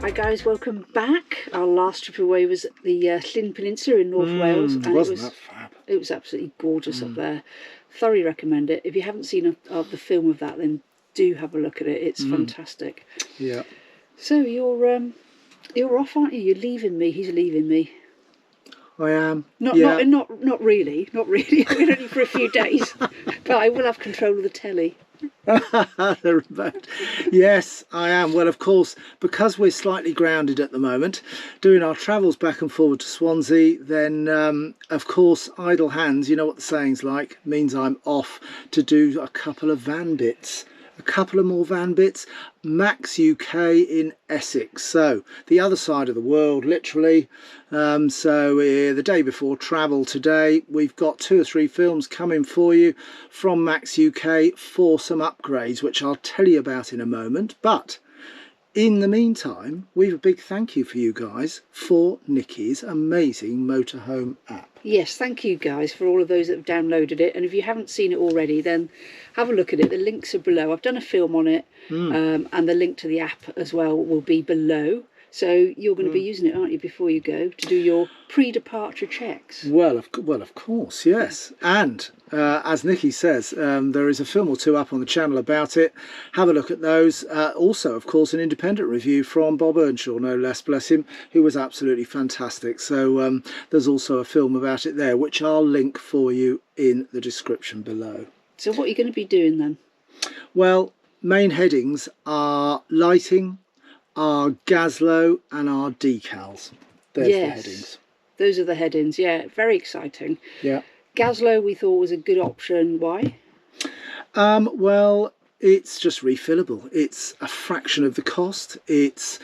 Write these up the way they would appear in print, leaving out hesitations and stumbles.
Hi guys, welcome back. Our last trip away was the Llyn Peninsula in North Wales, and wasn't that fab? It was absolutely gorgeous up there. Thoroughly recommend it. If you haven't seen the film of that, then do have a look at it. It's fantastic. Yeah. So you're off, aren't you? You're leaving me. He's leaving me. I am. Not really. We're only for a few days, but I will have control of the telly. The remote. Yes, I am. Well, of course, because we're slightly grounded at the moment, doing our travels back and forward to Swansea, then of course, idle hands, you know what the saying's like, means I'm off to do a couple of van bits. A couple of more van bits. MACSUK in Essex, so the other side of the world, literally. The day before travel today, we've got 2 or 3 films coming for you from MACSUK for some upgrades, which I'll tell you about in a moment. But in the meantime, we've a big thank you for you guys for Nikki's amazing motorhome app. Yes, thank you guys for all of those that have downloaded it, and if you haven't seen it already, then have a look at it. The links are below. I've done a film on it, and the link to the app as well will be below. So you're going to be using it, aren't you, before you go to do your pre-departure checks? Well, of course, yes. And as Nikki says, there is a film or 2 up on the channel about it. Have a look at those. Also, of course, an independent review from Bob Earnshaw, no less, bless him, who was absolutely fantastic. So there's also a film about it there, which I'll link for you in the description below. So what are you going to be doing then? Well, main headings are lighting, our Gaslow and our decals. There's the headings. Those are the headings. Yeah, very exciting. Yeah. Gaslow we thought was a good option. Why? Well, it's just refillable. It's a fraction of the cost. It's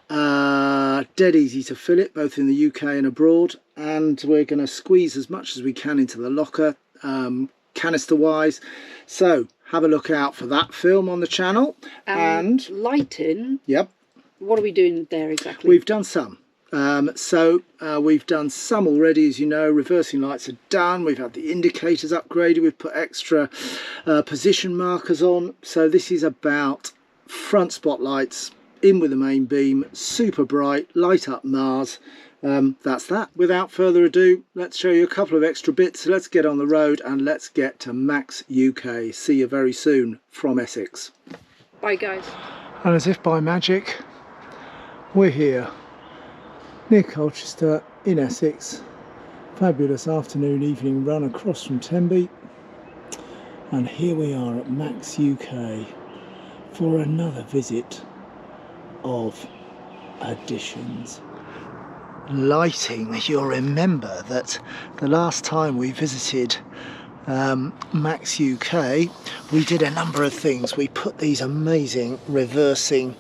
dead easy to fill it, both in the UK and abroad. And we're going to squeeze as much as we can into the locker, canister wise. So have a look out for that film on the channel. And lighting. Yep. What are we doing there exactly? We've done some. We've done some already, as you know. Reversing lights are done. We've had the indicators upgraded. We've put extra position markers on. So this is about front spotlights in with the main beam, super bright, light up Mars. That's that. Without further ado, let's show you a couple of extra bits. Let's get on the road and let's get to MACSUK. See you very soon from Essex. Bye guys. And as if by magic, we're here near Colchester in Essex. Fabulous afternoon, evening run across from Tenby. And here we are at MACSUK for another visit of additions. Lighting, you'll remember that the last time we visited MACSUK, we did a number of things. We put these amazing reversing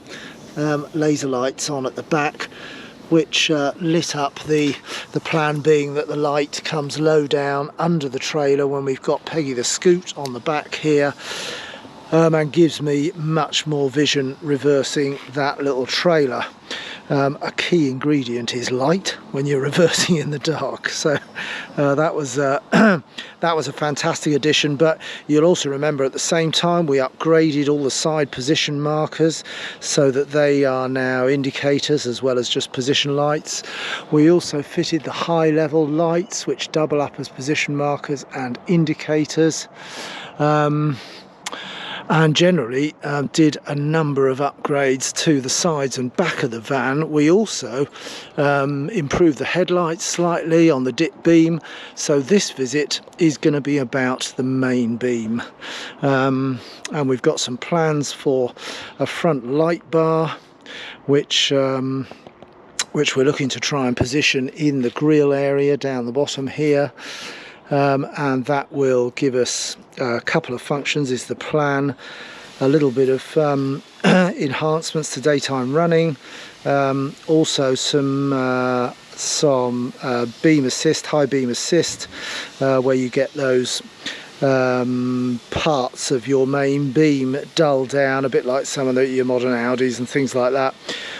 laser lights on at the back, which lit up, the plan being that the light comes low down under the trailer when we've got Peggy the Scoot on the back here, and gives me much more vision reversing that little trailer. A key ingredient is light when you're reversing in the dark, so that was a fantastic addition. But you'll also remember at the same time we upgraded all the side position markers so that they are now indicators as well as just position lights. We also fitted the high level lights, which double up as position markers and indicators. And generally did a number of upgrades to the sides and back of the van. We also improved the headlights slightly on the dip beam, so this visit is going to be about the main beam. And we've got some plans for a front light bar, which we're looking to try and position in the grille area down the bottom here. And that will give us a couple of functions is the plan. A little bit of enhancements to daytime running, also some beam assist, high beam assist, where you get those parts of your main beam dull down, a bit like some of your modern Audis and things like that,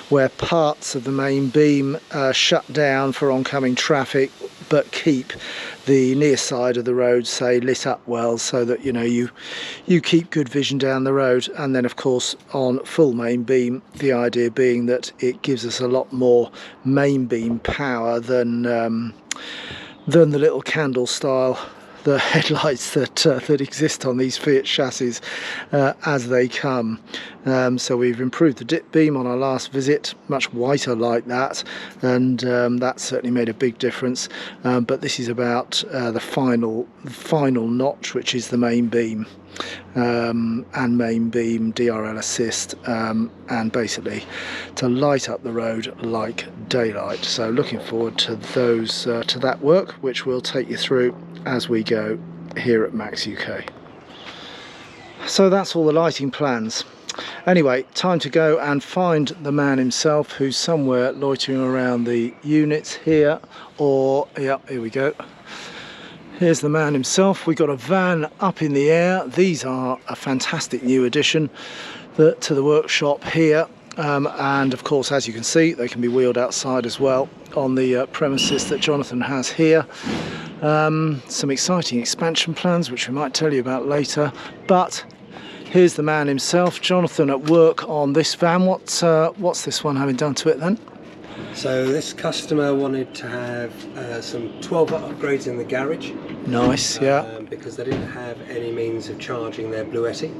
where parts of the main beam shut down for oncoming traffic but keep the near side of the road, say, lit up well, so that you keep good vision down the road. And then of course on full main beam, the idea being that it gives us a lot more main beam power than the little candle style, the headlights that exist on these Fiat chassis as they come. So we've improved the dip beam on our last visit, much whiter like that, and that certainly made a big difference. But this is about the final notch, which is the main beam, and main beam DRL assist, and basically to light up the road like daylight. So looking forward to those to that work, which we'll take you through as we go here at MACSUK. So that's all the lighting plans. Anyway, time to go and find the man himself, who's somewhere loitering around the units here, or yeah, here we go. Here's the man himself. We've got a van up in the air. These are a fantastic new addition to the workshop here, and of course, as you can see, they can be wheeled outside as well on the premises that Jonathan has here. Some exciting expansion plans which we might tell you about later, but here's the man himself, Jonathan, at work on this van. What's this one having done to it then? So this customer wanted to have some 12-volt upgrades in the garage. Nice, yeah. Because they didn't have any means of charging their Bluetti.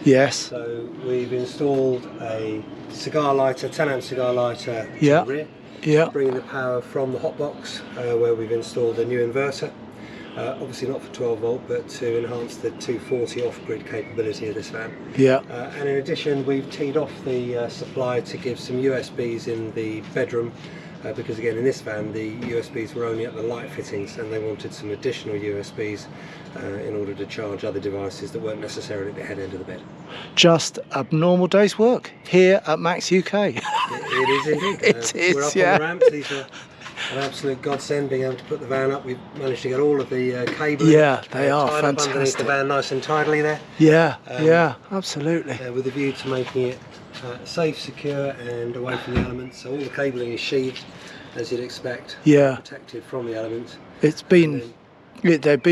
Yes. So we've installed a cigar lighter, 10 amp cigar lighter to Yeah. the rear. Yeah. Bringing the power from the hotbox, where we've installed a new inverter. Obviously not for 12 volt, but to enhance the 240 off-grid capability of this van. Yeah. And in addition, we've teed off the supply to give some USBs in the bedroom, because again in this van the USBs were only at the light fittings, and they wanted some additional USBs in order to charge other devices that weren't necessarily at the head end of the bed. Just a normal day's work here at MACSUK. It is indeed. It is, we're up yeah. on the ramps. These are an absolute godsend, being able to put the van up. We've managed to get all of the cabling. Yeah, they are tied up underneath fantastic. the van nice and tidily there. Yeah, yeah, absolutely. With a view to making it safe, secure and away from the elements. So all the cabling is sheathed as you'd expect. Yeah. Protected from the elements. They've been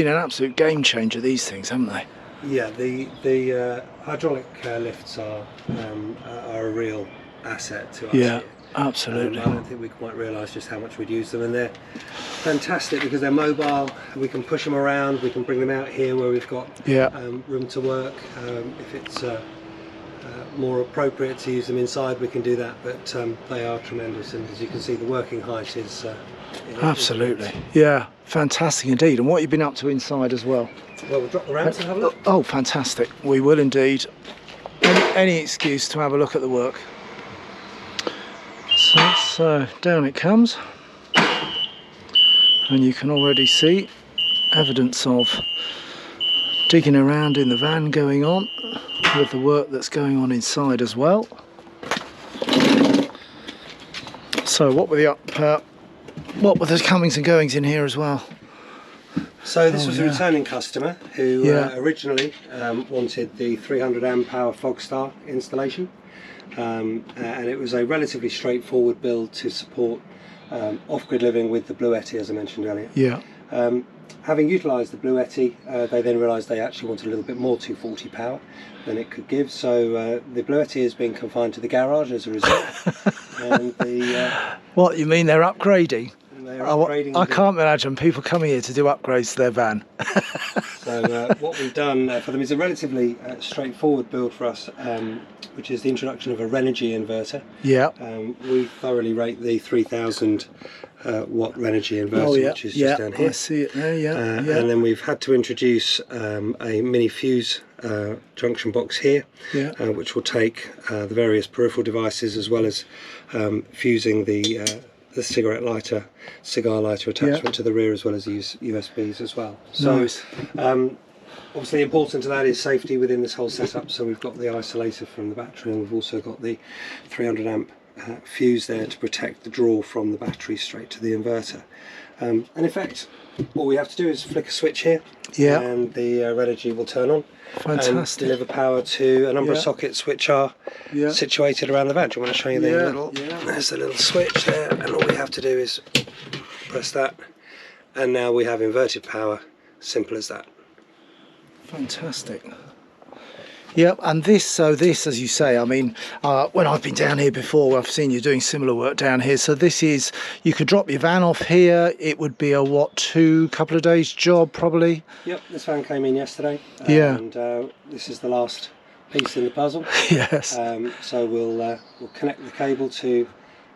an absolute game changer, these things, haven't they? Yeah, the hydraulic lifts are a real asset to us. Yeah, here. absolutely. I don't think we quite realise just how much we'd use them, and they're fantastic because they're mobile. We can push them around, we can bring them out here where we've got room to work. If it's more appropriate to use them inside, we can do that, but they are tremendous, and as you can see, the working height is absolutely. Yeah, fantastic indeed. And what you've been up to inside as well? Well, we'll drop the ramps and have a look. Oh, fantastic. We will indeed. Any excuse to have a look at the work. So down it comes, and you can already see evidence of digging around in the van going on, with the work that's going on inside as well. So what were the comings and goings in here as well? So this was a returning customer who originally wanted the 300 amp hour Fogstar installation, and it was a relatively straightforward build to support off-grid living with the Bluetti, as I mentioned earlier. Yeah. Having utilised the Bluetti, they then realised they actually wanted a little bit more 240 power than it could give, so the Bluetti has been confined to the garage as a result. And what, you mean they're upgrading? They're upgrading. I can't imagine people coming here to do upgrades to their van. So what we've done for them is a relatively straightforward build for us, which is the introduction of a Renogy inverter. Yeah. We thoroughly rate the 3000 watt Renogy inverter, which is just down here. I see it there, yeah. And then we've had to introduce a mini fuse junction box here, which will take the various peripheral devices as well as fusing the cigar lighter attachment to the rear, as well as USBs as well. So nice. obviously important to that is safety within this whole setup, so we've got the isolator from the battery, and we've also got the 300 amp fuse there to protect the draw from the battery straight to the inverter. And in fact, all we have to do is flick a switch here, and the Renogy will turn on. Fantastic. And deliver power to a number of sockets which are situated around the van. Do you want to show you the little? There's the little switch there, and all we have to do is press that, and now we have inverted power. Simple as that. Fantastic. Yep, and this, as you say, I mean, when I've been down here before, I've seen you doing similar work down here. So this is, you could drop your van off here. It would be a, what, couple of days job probably? Yep, this van came in yesterday. Yeah. And this is the last piece in the puzzle. Yes. So we'll connect the cable to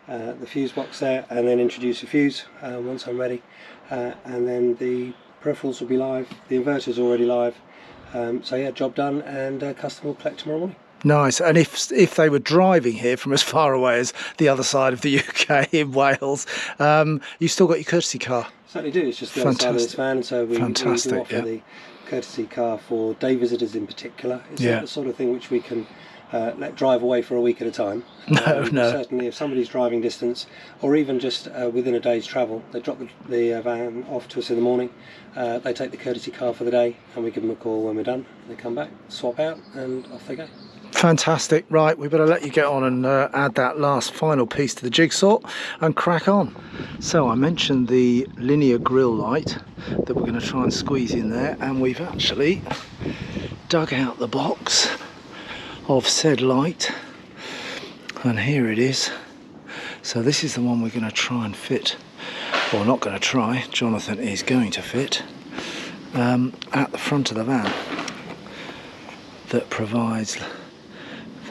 the fuse box there, and then introduce a fuse once I'm ready. And then the peripherals will be live, the inverter's already live. So yeah, job done, and customer will collect tomorrow morning. Nice. And if they were driving here from as far away as the other side of the UK in Wales, you still got your courtesy car? Certainly do. It's just the other side of this van, so we do offer yeah. the courtesy car for day visitors in particular. It's not the sort of thing which we can let drive away for a week at a time. No. Certainly, if somebody's driving distance, or even just within a day's travel, they drop the van off to us in the morning. They take the courtesy car for the day, and we give them a call when we're done. They come back, swap out, and off they go. Fantastic. Right, we better let you get on and add that last final piece to the jigsaw and crack on. So I mentioned the linear grille light that we're going to try and squeeze in there, and we've actually dug out the box of said light, and here it is. So this is the one we're going to try and fit, or not going to try, Jonathan is going to fit at the front of the van, that provides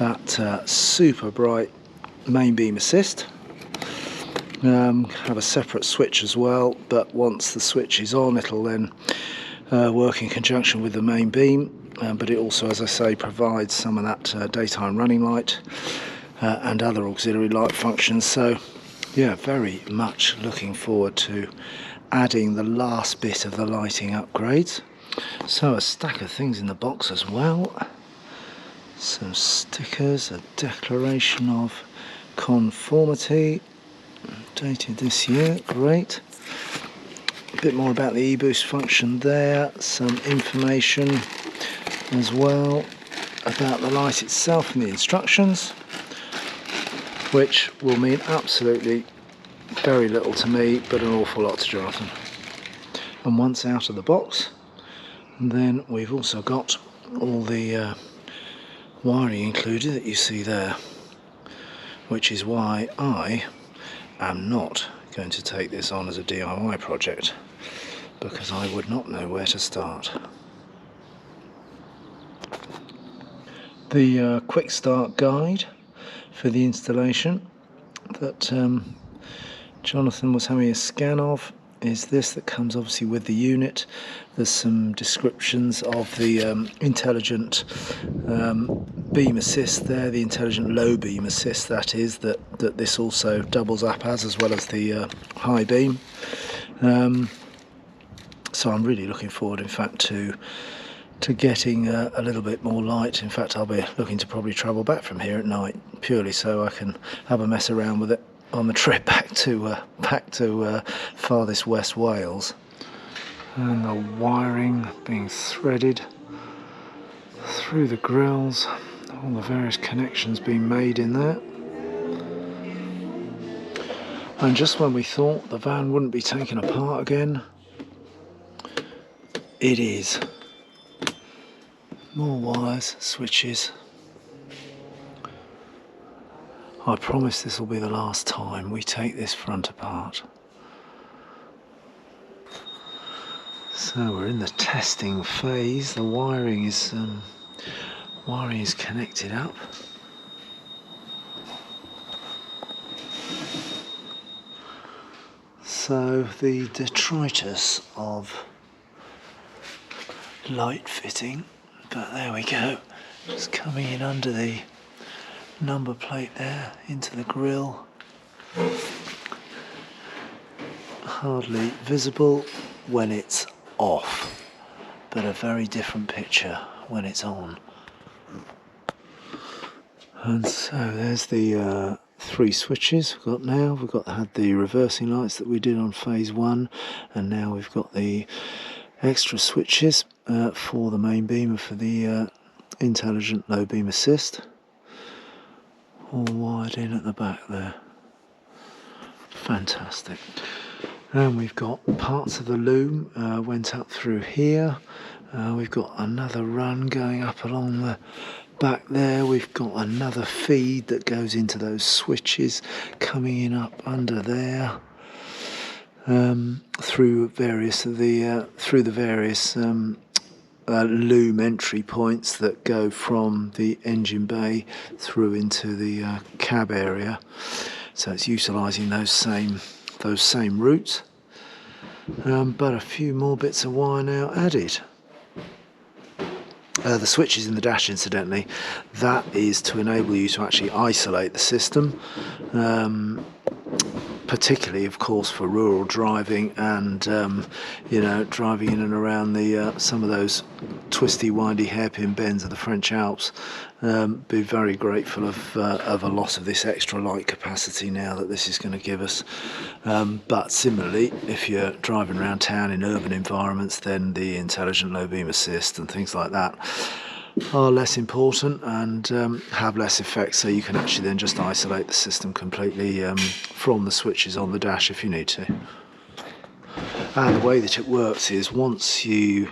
that super bright main beam assist. Have a separate switch as well, but once the switch is on, it'll then work in conjunction with the main beam. But it also, as I say, provides some of that daytime running light and other auxiliary light functions. So yeah, very much looking forward to adding the last bit of the lighting upgrades. So a stack of things in the box as well. Some stickers, a declaration of conformity, dated this year, great. A bit more about the e-boost function there, some information as well about the light itself and the instructions, which will mean absolutely very little to me, but an awful lot to Jonathan. And once out of the box, then we've also got all the wiring included that you see there, which is why I am not going to take this on as a DIY project, because I would not know where to start. The quick start guide for the installation that Jonathan was having a scan of is this, that comes obviously with the unit. There's some descriptions of the intelligent beam assist there, the intelligent low beam assist, that is, that this also doubles up as well as the high beam. So I'm really looking forward, in fact, to getting a little bit more light. In fact, I'll be looking to probably travel back from here at night, purely so I can have a mess around with it on the trip back to farthest West Wales. And the wiring being threaded through the grills, all the various connections being made in there. And just when we thought the van wouldn't be taken apart again, it is. More wires, switches. I promise this will be the last time we take this front apart. So we're in the testing phase. The wiring is connected up. So the detritus of light fitting, but there we go, just coming in under the number plate there into the grille. Hardly visible when it's off, but a very different picture when it's on. And so there's the 3 switches we've got now. Had the reversing lights that we did on phase 1, and now we've got the extra switches for the main beam and for the intelligent low beam assist, all wired in at the back there. Fantastic. And we've got parts of the loom went up through here. We've got another run going up along the back there. We've got another feed that goes into those switches coming in up under there, through various of the various loom entry points that go from the engine bay through into the cab area. So it's utilising those same routes, but a few more bits of wire now added. The switches in the dash, incidentally, that is to enable you to actually isolate the system, particularly, of course, for rural driving and driving in and around the some of those twisty, windy, hairpin bends of the French Alps. Be very grateful of a lot of this extra light capacity now that this is going to give us. But similarly, if you're driving around town in urban environments, then the intelligent low beam assist and things like that are less important and have less effect, so you can actually then just isolate the system completely from the switches on the dash if you need to. And the way that it works is once the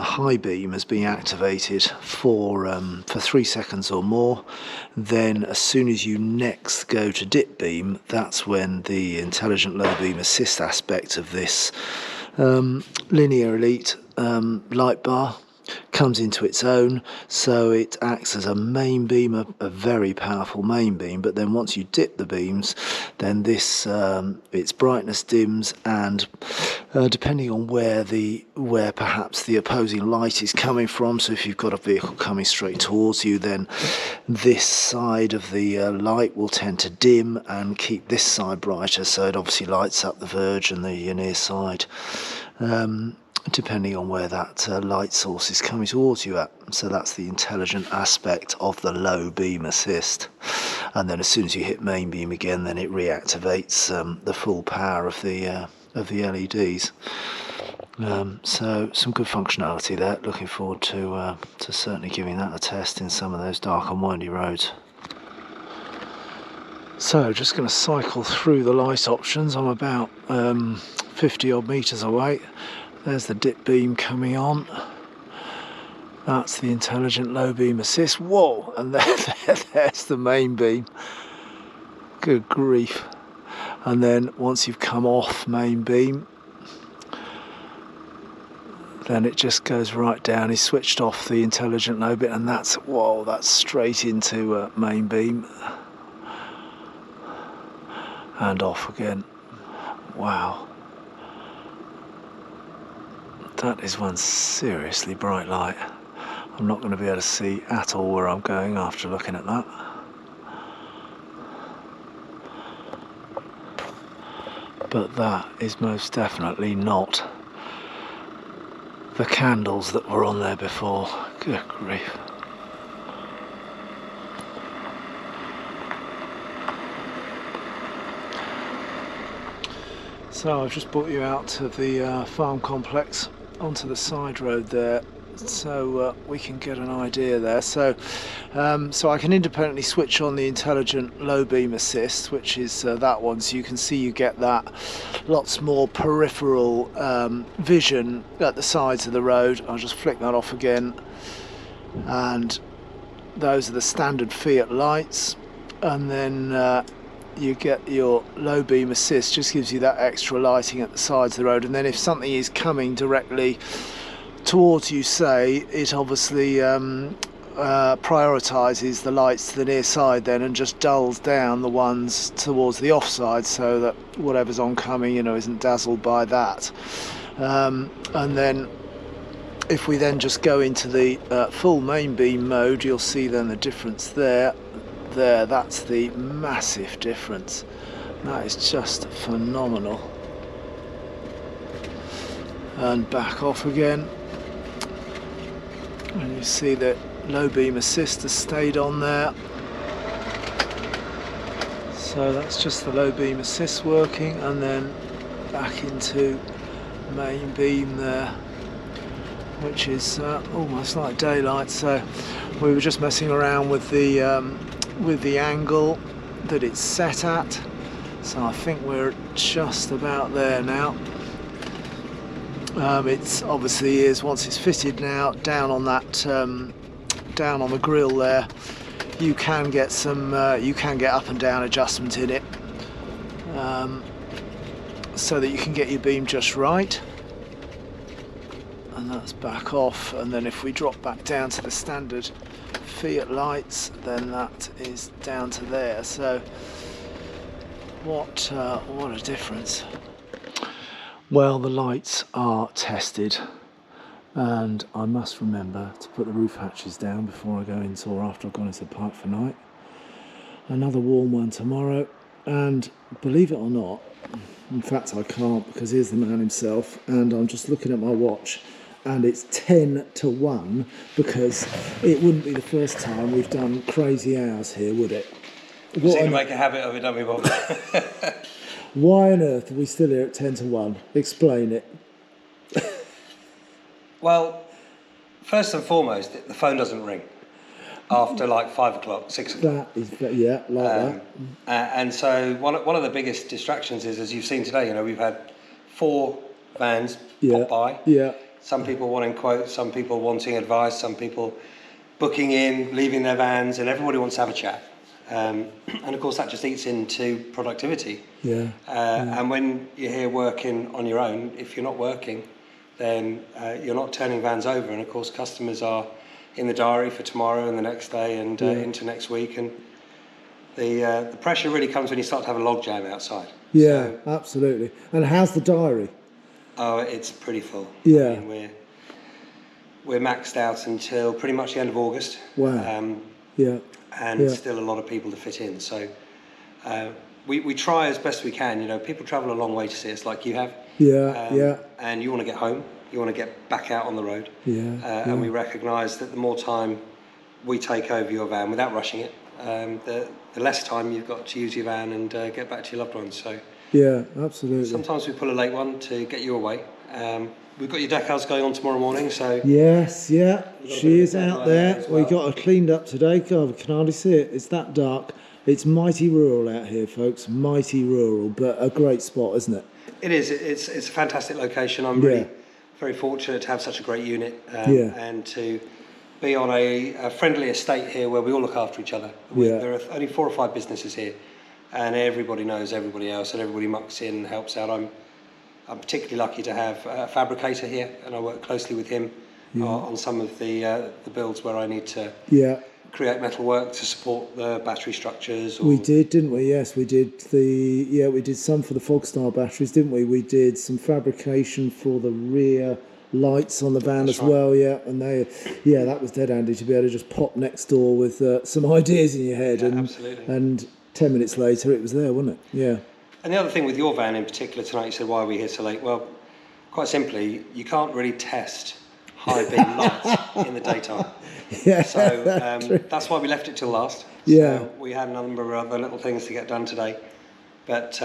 high beam has been activated for 3 seconds or more, then as soon as you next go to dip beam, that's when the intelligent low beam assist aspect of this Linear Elite light bar comes into its own. So it acts as a main beam, a very powerful main beam, but then once you dip the beams, then this its brightness dims, and depending on where perhaps the opposing light is coming from, so if you've got a vehicle coming straight towards you, then this side of the light will tend to dim and keep this side brighter, so it obviously lights up the verge and the near side, depending on where that light source is coming towards you at. So that's the intelligent aspect of the low beam assist. And then as soon as you hit main beam again, then it reactivates the full power of the LEDs. So some good functionality there. Looking forward to certainly giving that a test in some of those dark and windy roads. So just going to cycle through the light options. I'm about 50 odd metres away. There's the dip beam coming on. That's the intelligent low beam assist. Whoa! And there's the main beam. Good grief. And then once you've come off main beam, then it just goes right down. He's switched off the intelligent low beam, and that's straight into main beam. And off again. Wow. That is one seriously bright light. I'm not going to be able to see at all where I'm going after looking at that. But that is most definitely not the candles that were on there before. Good grief. So I've just brought you out of the farm complex onto the side road there, so we can get an idea there. So I can independently switch on the intelligent low beam assist, which is that one, so you can see you get that lots more peripheral vision at the sides of the road. I'll just flick that off again, and those are the standard Fiat lights, and then you get your low beam assist, just gives you that extra lighting at the sides of the road. And then if something is coming directly towards you, say, it obviously prioritises the lights to the near side then, and just dulls down the ones towards the offside, so that whatever's oncoming, isn't dazzled by that. And then if we then just go into the full main beam mode, you'll see then the difference there. That's the massive difference. That is just phenomenal. And back off again, and you see that low beam assist has stayed on there. So that's just the low beam assist working, and then back into main beam there, which is almost like daylight. So we were just messing around with the angle that it's set at, So I think we're just about there now. It's obviously is once it's fitted now down on that down on the grill there. You can get some you can get up and down adjustment in it, so that you can get your beam just right. And that's back off, and then if we drop back down to the standard Fiat lights, then that is down to there. So what a difference. Well, the lights are tested, and I must remember to put the roof hatches down before I go into, or after I've gone into the park for night. Another warm one tomorrow, and believe it or not, in fact I can't, because here's the man himself, and I'm just looking at my watch, and it's 10 to 1, because it wouldn't be the first time we've done crazy hours here, would it? We seem to make a habit of it, don't we, Bob? Why on earth are we still here at 10 to 1? Explain it. Well, first and foremost, the phone doesn't ring after like 5 o'clock, 6 o'clock. That is, yeah, like that. And so one of the biggest distractions is, as you've seen today, you know, we've had 4 vans pop by. Yeah. Some people wanting quotes, some people wanting advice, some people booking in, leaving their vans, and everybody wants to have a chat. And of course that just eats into productivity. Yeah. And when you're here working on your own, if you're not working, then you're not turning vans over. And of course customers are in the diary for tomorrow and the next day and into next week. And the pressure really comes when you start to have a log jam outside. Yeah, So, absolutely. And how's the diary? oh, it's pretty full. Yeah. I mean, we're maxed out until pretty much the end of August. Wow. Yeah. And still a lot of people to fit in. So we try as best we can. You know, people travel a long way to see us, like you have. Yeah. And you want to get home. You want to get back out on the road. Yeah. And we recognise that the more time we take over your van without rushing it, the less time you've got to use your van and get back to your loved ones. So yeah, absolutely. sometimes we pull a late one to get you away. We've got your decals going on tomorrow morning, so... Yes, yeah, she is out there. as well. We got her cleaned up today. God, we can hardly see it. It's that dark. It's mighty rural out here, folks. Mighty rural, but a great spot, isn't it? It is. It's a fantastic location. I'm really very fortunate to have such a great unit and to be on a friendly estate here where we all look after each other. There are only 4 or 5 businesses here, and everybody knows everybody else, and everybody mucks in and helps out. I'm particularly lucky to have a fabricator here, and I work closely with him on some of the builds where I need to create metalwork to support the battery structures. We did, didn't we? Yes, we did we did some for the Fogstar batteries, didn't we? We did some fabrication for the rear lights on the van as well, and that was dead handy to be able to just pop next door with some ideas in your head, and 10 minutes later it was there, wasn't it? Yeah. And the other thing with your van in particular tonight, you said, why are we here so late? Well, quite simply, you can't really test high beam lights in the daytime. Yeah. So that's why we left it till last. Yeah. So we had a number of other little things to get done today. But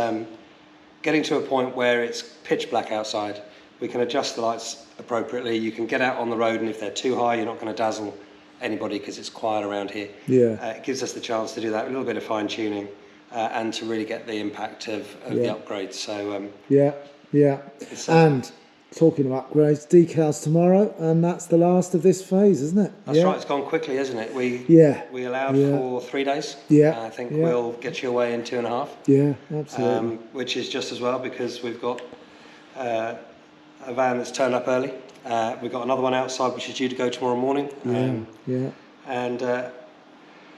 getting to a point where it's pitch black outside, we can adjust the lights appropriately. You can get out on the road, and if they're too high, you're not going to dazzle anybody because it's quiet around here. Yeah. It gives us the chance to do that, a little bit of fine tuning. And to really get the impact of the upgrades. So and talking of upgrades, decals tomorrow, and that's the last of this phase, isn't it? That's right. It's gone quickly, isn't it? We allowed for 3 days. I think we'll get you away in 2.5. Yeah, absolutely. Which is just as well, because we've got a van that's turned up early. We've got another one outside which is due to go tomorrow morning.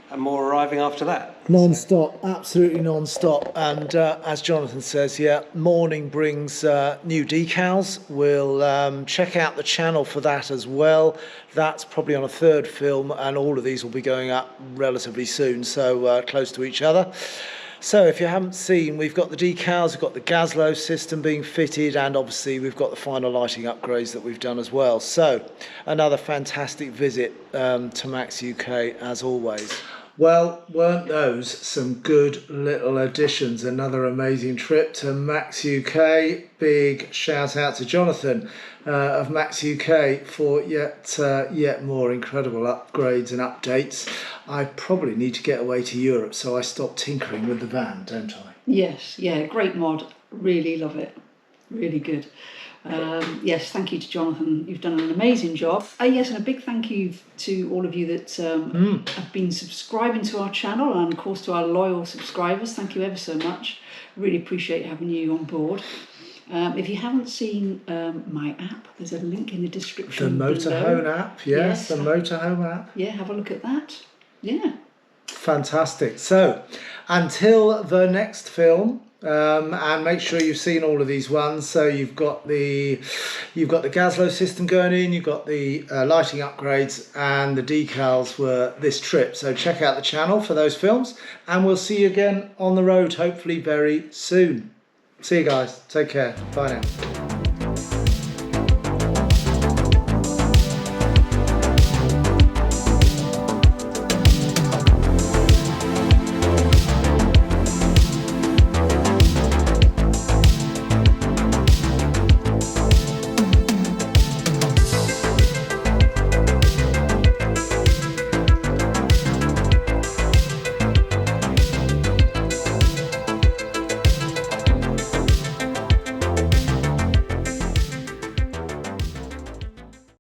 And more arriving after that. Non-stop, absolutely non-stop. And as Jonathan says, morning brings new decals. We'll check out the channel for that as well. That's probably on a 3rd film, and all of these will be going up relatively soon, so close to each other. So if you haven't seen, we've got the decals, we've got the Gaslow system being fitted, and obviously we've got the final lighting upgrades that we've done as well. So another fantastic visit to MACSUK as always. Well, weren't those some good little additions? Another amazing trip to MACSUK. Big shout out to Jonathan of MACSUK for yet more incredible upgrades and updates. I probably need to get away to Europe, so I stop tinkering with the van, don't I? Yes, yeah, great mod. Really love it. Really good. Yes, thank you to Jonathan. You've done an amazing job. Yes, and a big thank you to all of you that have been subscribing to our channel, and of course to our loyal subscribers. Thank you ever so much. Really appreciate having you on board. If you haven't seen my app, there's a link in the description. The Motorhome app, yes, the Motorhome app. Yeah, have a look at that. Yeah. Fantastic. So, until the next film, and make sure you've seen all of these ones. So you've got the Gaslow system going in, you've got the lighting upgrades, and the decals were this trip. So check out the channel for those films, and we'll see you again on the road, hopefully very soon. See you guys. Take care. Bye now.